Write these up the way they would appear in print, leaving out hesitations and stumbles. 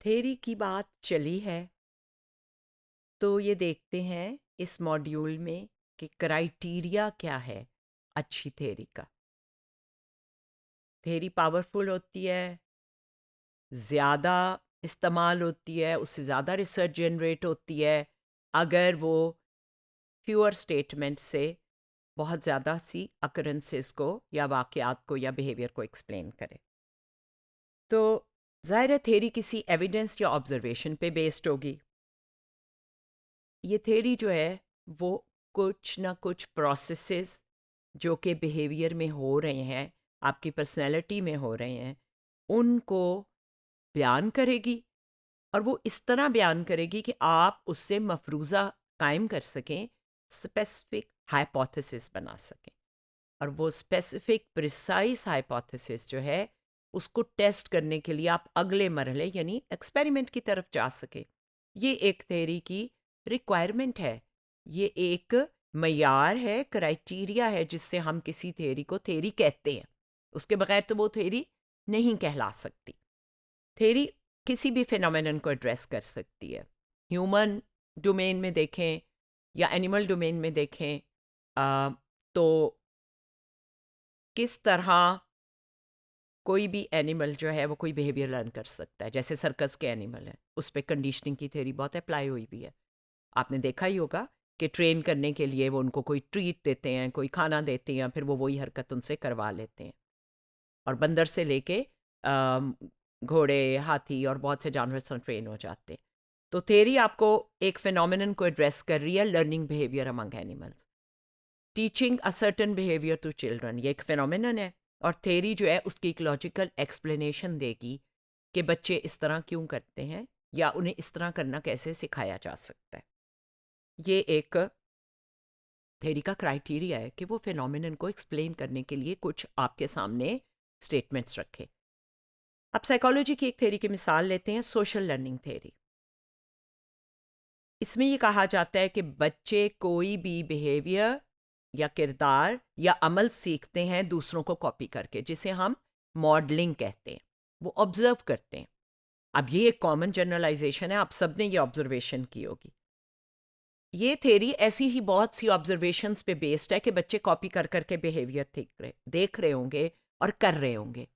Theory की बात चली है तो ये देखते हैं इस मॉड्यूल में कि क्राइटेरिया क्या है अच्छी थ्योरी का। थ्योरी पावरफुल होती है, ज़्यादा इस्तेमाल होती है, उससे ज़्यादा रिसर्च जनरेट होती है अगर वो फ्यूअर स्टेटमेंट से बहुत ज़्यादा सी अकरेंसेस को या वाक़यात को या बिहेवियर को एक्सप्लेन करे। तो ज़ाहिर है थ्योरी किसी एविडेंस या ऑब्जर्वेशन पे बेस्ड होगी। ये थ्योरी जो है वो कुछ ना कुछ प्रोसेसेस जो कि बिहेवियर में हो रहे हैं, आपकी पर्सनैलिटी में हो रहे हैं, उनको बयान करेगी और वो इस तरह बयान करेगी कि आप उससे मफरूज़ा कायम कर सकें, स्पेसिफिक हाइपोथेसिस बना सकें। और वो स्पेसिफिक प्रिसाइज हाइपोथेसिस जो है उसको टेस्ट करने के लिए आप अगले मरहले यानी एक्सपेरिमेंट की तरफ जा सके। ये एक थ्योरी की रिक्वायरमेंट है, ये एक मयार है, क्राइटेरिया है जिससे हम किसी थ्योरी को थ्योरी कहते हैं। उसके बगैर तो वो थ्योरी नहीं कहला सकती। थ्योरी किसी भी फिनोमेनन को एड्रेस कर सकती है। ह्यूमन डोमेन में देखें या एनिमल डोमेन में देखें तो किस तरह कोई भी एनिमल जो है वो कोई बिहेवियर लर्न कर सकता है। जैसे सर्कस के एनिमल हैं, उस पे कंडीशनिंग की थ्योरी बहुत अप्लाई हुई भी है। आपने देखा ही होगा कि ट्रेन करने के लिए वो उनको कोई ट्रीट देते हैं, कोई खाना देते हैं, फिर वो वही हरकत उनसे करवा लेते हैं। और बंदर से लेके घोड़े, हाथी और बहुत से जानवर से ट्रेन हो जाते हैं। तो थ्योरी आपको एक फिनोमिनन को एड्रेस कर रही है, learning behaviour among animals, teaching a certain behaviour to children. ये एक फिनोमिनन है और थ्योरी जो है उसकी एक लॉजिकल एक्सप्लेनेशन देगी कि बच्चे इस तरह क्यों करते हैं या उन्हें इस तरह करना कैसे सिखाया जा सकता है। ये एक थ्योरी का क्राइटेरिया है कि वो फिनोमिनन को एक्सप्लेन करने के लिए कुछ आपके सामने स्टेटमेंट्स रखे। अब साइकोलॉजी की एक थ्योरी की मिसाल लेते हैं, सोशल लर्निंग थ्योरी। इसमें ये कहा जाता है कि बच्चे कोई भी बिहेवियर या किरदार या अमल सीखते हैं दूसरों को कॉपी करके, जिसे हम मॉडलिंग कहते हैं। वो ऑब्जर्व करते हैं। अब ये एक कॉमन जनरलाइजेशन है, आप सब ने ये ऑब्जर्वेशन की होगी। ये थ्योरी ऐसी ही बहुत सी ऑब्जर्वेशंस पे बेस्ड है कि बच्चे कॉपी कर करके बिहेवियर देख रहे होंगे और कर रहे होंगे।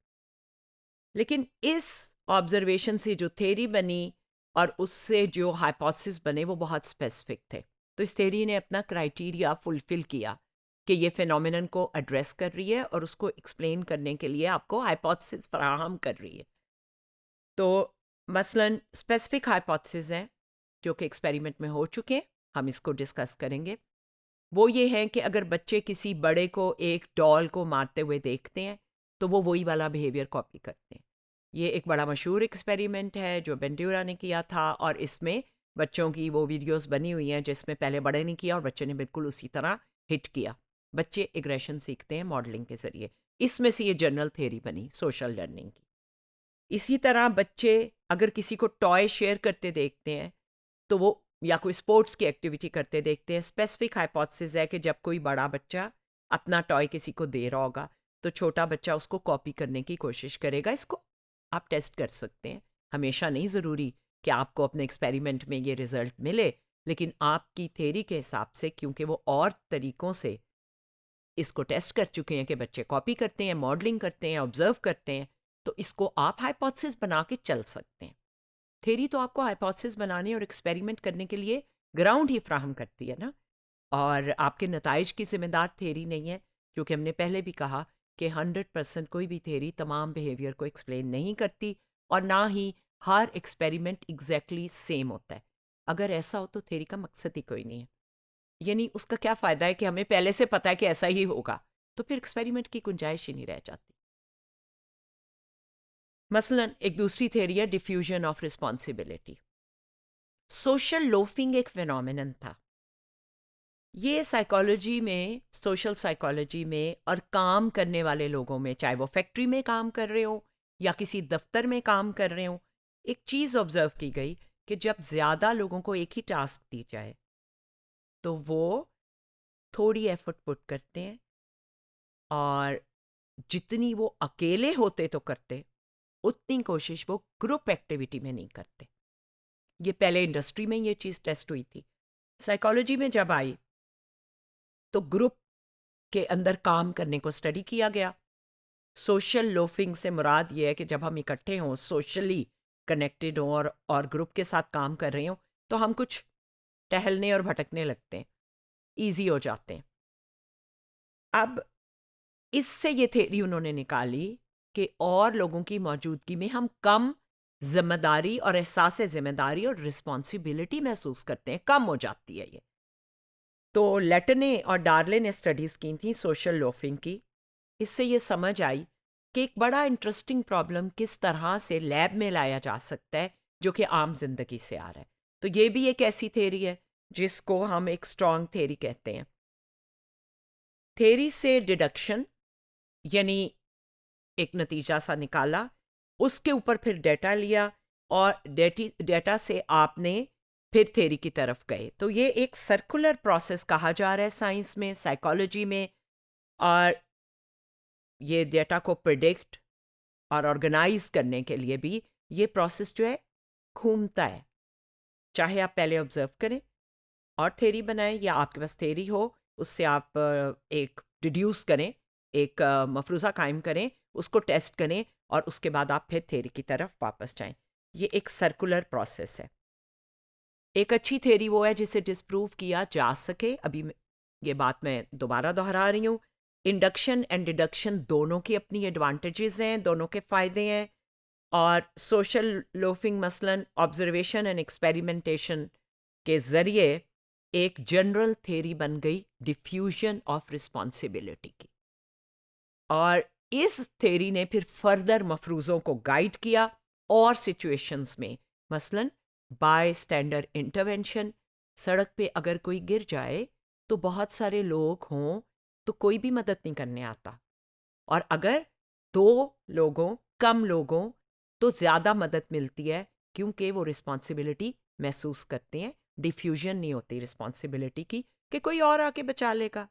लेकिन इस ऑब्जर्वेशन से जो थ्योरी बनी और उससे जो हाइपोथेसिस बने वो बहुत स्पेसिफिक थे। तो इस थ्योरी ने अपना क्राइटेरिया फुलफिल किया कि ये फिनोमिनन को एड्रेस कर रही है और उसको एक्सप्लेन करने के लिए आपको हाइपोथेसिस फराहम कर रही है। तो मसलन स्पेसिफिक हाइपोथेसिस हैं जो कि एक्सपेरिमेंट में हो चुके हैं, हम इसको डिस्कस करेंगे। वो ये हैं कि अगर बच्चे किसी बड़े को एक डॉल को मारते हुए देखते हैं तो वो वही वाला बिहेवियर कॉपी करते हैं। ये एक बड़ा मशहूर एक्सपेरिमेंट है जो बेंड्यूरा ने किया था और इसमें बच्चों की वो वीडियोस बनी हुई हैं जिसमें पहले बड़े ने किया और बच्चे ने बिल्कुल उसी तरह हिट किया। बच्चे एग्रेशन सीखते हैं मॉडलिंग के ज़रिए। इसमें से ये जनरल थ्योरी बनी सोशल लर्निंग की। इसी तरह बच्चे अगर किसी को टॉय शेयर करते देखते हैं तो वो या कोई स्पोर्ट्स की एक्टिविटी करते देखते हैं। स्पेसिफिक हाइपोथेसिस है कि जब कोई बड़ा बच्चा अपना टॉय किसी को दे रहा होगा तो छोटा बच्चा उसको कॉपी करने की कोशिश करेगा। इसको आप टेस्ट कर सकते हैं। हमेशा नहीं ज़रूरी कि आपको अपने एक्सपेरिमेंट में ये रिजल्ट मिले, लेकिन आपकी थ्योरी के हिसाब से क्योंकि वो और तरीक़ों से इसको टेस्ट कर चुके हैं कि बच्चे कॉपी करते हैं, मॉडलिंग करते हैं, ऑब्जर्व करते हैं, तो इसको आप हाइपोथेसिस बना के चल सकते हैं। थ्योरी तो आपको हाइपोथेसिस बनाने और एक्सपेरिमेंट करने के लिए ग्राउंड ही फ्राहम करती है ना, और आपके नताइज की जिम्मेदार थ्योरी नहीं है, क्योंकि हमने पहले भी कहा कि 100% कोई भी थ्योरी तमाम बिहेवियर को एक्सप्लेन नहीं करती और ना ही हर एक्सपेरिमेंट एग्जैक्टली सेम होता है। अगर ऐसा हो तो थ्योरी का मकसद ही कोई नहीं है। यानी उसका क्या फ़ायदा है कि हमें पहले से पता है कि ऐसा ही होगा, तो फिर एक्सपेरिमेंट की गुंजाइश ही नहीं रह जाती। मसलन एक दूसरी थ्योरी है diffusion of responsibility. Social loafing एक फिनोमिनन था। ये साइकोलॉजी में, सोशल साइकोलॉजी में और काम करने वाले लोगों में, चाहे वो फैक्ट्री में काम कर रहे हो या किसी दफ्तर में काम कर रहे हो, एक चीज़ ऑब्जर्व की गई कि जब ज़्यादा लोगों को एक ही टास्क दी जाए तो वो थोड़ी एफर्ट पुट करते हैं और जितनी वो अकेले होते तो करते उतनी कोशिश वो ग्रुप एक्टिविटी में नहीं करते। ये पहले इंडस्ट्री में ये चीज़ टेस्ट हुई थी। साइकोलॉजी में जब आई तो ग्रुप के अंदर काम करने को स्टडी किया गया। सोशल लोफिंग से मुराद ये है कि जब हम इकट्ठे हों, सोशली कनेक्टेड हों और ग्रुप के साथ काम कर रहे हों, तो हम कुछ टहलने और भटकने लगते हैं, ईजी हो जाते हैं। अब इससे ये थ्योरी उन्होंने निकाली कि और लोगों की मौजूदगी में हम कम जिम्मेदारी और एहसास जिम्मेदारी और रिस्पॉन्सिबिलिटी महसूस करते हैं, कम हो जाती है ये। तो लेटने और डार्ले ने स्टडीज़ की थी सोशल लोफिंग की। इससे ये समझ आई कि एक बड़ा इंटरेस्टिंग प्रॉब्लम किस तरह से लैब में लाया जा सकता है जो कि आम जिंदगी से आ रहा है। तो ये भी एक ऐसी थ्योरी है जिसको हम एक स्ट्रॉन्ग थ्योरी कहते हैं। थ्योरी से डिडक्शन यानी एक नतीजा सा निकाला, उसके ऊपर फिर डेटा लिया और डेटा से आपने फिर थ्योरी की तरफ गए। तो ये एक सर्कुलर प्रोसेस कहा जा रहा है साइंस में, साइकोलॉजी में। और ये डेटा को प्रिडिक्ट और ऑर्गेनाइज करने के लिए भी ये प्रोसेस जो है घूमता है। चाहे आप पहले ऑब्जर्व करें और थ्योरी बनाएं, या आपके पास थ्योरी हो उससे आप एक डिड्यूस करें, एक मफरूज़ा कायम करें, उसको टेस्ट करें और उसके बाद आप फिर थ्योरी की तरफ वापस जाएं। ये एक सर्कुलर प्रोसेस है। एक अच्छी थ्योरी वो है जिसे डिस्प्रूव किया जा सके। अभी ये बात मैं दोबारा दोहरा रही हूँ, इंडक्शन एंड डिडक्शन दोनों की अपनी एडवांटेजेस हैं, दोनों के फ़ायदे हैं। और सोशल लोफिंग मसलन ऑब्जर्वेशन एंड एक्सपेरिमेंटेशन के ज़रिए एक जनरल थ्योरी बन गई डिफ्यूजन ऑफ रिस्पॉन्सिबिलिटी की। और इस थ्योरी ने फिर फर्दर मफरूज़ों को गाइड किया और सिचुएशंस में, मसलन बाय स्टैंडर्ड इंटरवेंशन। सड़क पे अगर कोई गिर जाए तो बहुत सारे लोग हों तो कोई भी मदद नहीं करने आता, और अगर 2 लोगों, कम लोगों, तो ज़्यादा मदद मिलती है क्योंकि वो रिस्पॉन्सिबिलिटी महसूस करते हैं। डिफ्यूजन नहीं होती रिस्पॉन्सिबिलिटी की कि कोई और आके बचा लेगा,